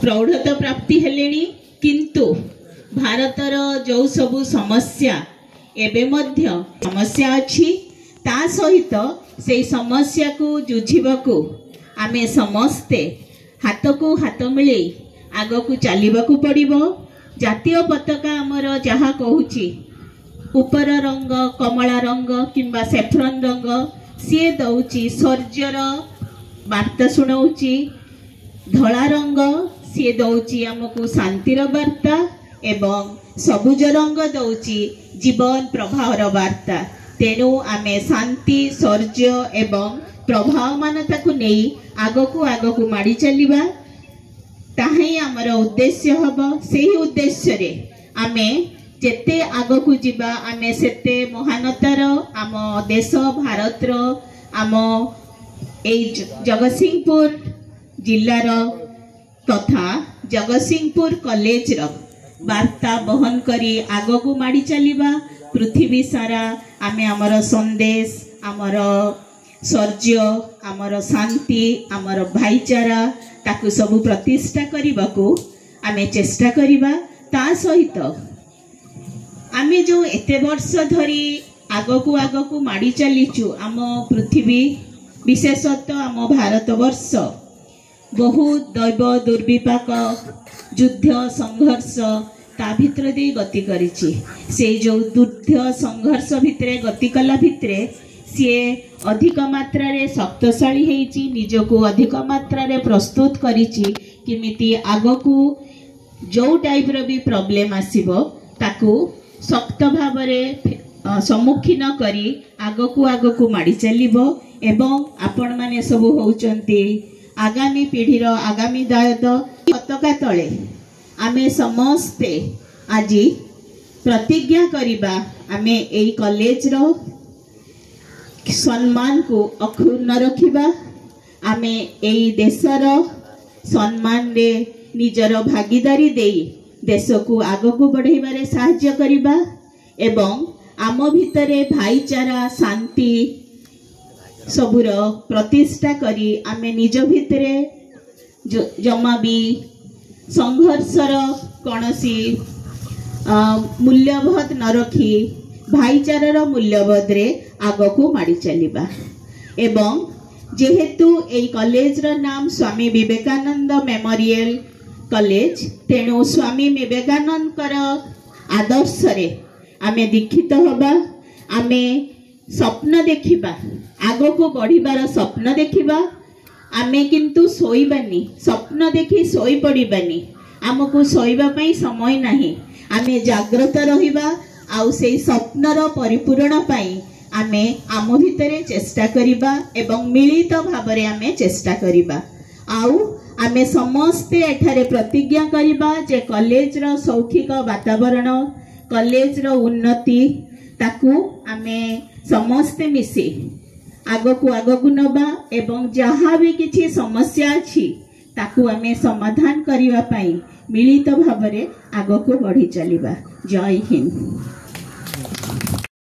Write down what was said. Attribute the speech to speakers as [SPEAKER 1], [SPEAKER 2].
[SPEAKER 1] प्रौढ़ता प्राप्ति हेलेनी किंतु भारतर जो सबु समस्या एबे मध्य समस्या अच्छी ता सहित से समस्या को जुझिबाकू आमे समस्ते हाथ को हाथ मिले आग को चलवाकू पड़िबो। जातीय पताका आमर जहाँ कहूची ऊपर रंग कमला रंग किंबा सेफ्रन रंग सी दौची शौर्यर वार्ता शुणाऊची। धला रंग सी दौची आमको शांतिर वार्ता एवं सबुज रंग दौची जीवन प्रभावर वार्ता। तेणु आमे शांति शौर्य एवं प्रभाव मानता को नहीं आगको माड़ी चलिबा ताही आमर उद्देश्य हबो। सेही उद्देश्य रे आमे जेते आगको जिबा आमे सेते महानतार आम देश भारतर आम ए जगतसिंहपुर जिल्लार तथा जगतसिंहपुर कॉलेज रो वार्ता बहन करी आगको माड़ी चलिबा। पृथ्वी सारा आमे आमर संदेश आमर शौर्य आमर शांति आमर भाईचारा ताकू सबु प्रतिष्ठा करबाकू आमे चेष्टा करिबा। ता सहित आमे जो एते वर्ष धरी आगको माड़ी चलीचु आम पृथ्वी विशेषतः आम भारत वर्ष बहुत दैव दुर्विपाक युद्ध संघर्ष ता भितर दे गति करिछि। से जो युद्ध संघर्ष भितरे गति कला भितरे सी अधिक मात्रा रे शक्तिशाली हेछि निजको अधिक मात्रा रे प्रस्तुत करिछि किमिति आगको जो टाइप रो भी प्रॉब्लम आसीबो ताकू शक्त भाव सम्मुखीन करी आगको माड़ी चलिबो। एवं आपण माने सब होउचंती आगामी पीढ़ी रो आगामी दायद पताका तले आमे समस्ते आज प्रतिज्ञा करिबा आमे एई कॉलेज रो सम्मान को अक्षुण्ण रखिबा। आमे एई देशर सम्मान रे निजर भागीदारी देई देश को आगको बढ़ाइबारे साहाय्य करिबा एवं आम भितरे भाईचारा शांति सबुर प्रतिष्ठा करी आमे निज भितरे जमा भी संघर्षर कौनसी मूल्यबोध न रखी भाईचारार मूल्यबोध रे आगको माड़ी चलिबा। एवं जेहेतु एई कॉलेज रो नाम स्वामी विवेकानंद मेमोरियल कॉलेज तेणु स्वामी विवेकानंद कर आदर्श रे आमे दीक्षित होबा। आमे स्वप्न देखिबा आगको बढ़िबार स्वप्न देखिबा। आमे किंतु सोईबानी स्वप्न देखी सोई पड़िबानी आमको सोईबा पई समय नाही। आमे जागृत रहिबा आउ से स्वप्नर परिपूर्ण पाई आमे आम भितरे चेष्टा करिबा एवं मिलित भावरे आमे चेष्टा करिबा। आउ आमे समस्ते एठारे प्रतिज्ञा करिबा जे कॉलेज रो सौखिक वातावरण कॉलेज रो उन्नति ताकू आमे समस्ते मिसी आगको नबा एवं जहाँ भी किछि समस्या अछि ताकू आमे समाधान करिवा पाई मिलित भावरे आगको बढ़ी चलिबा। जय हिंद।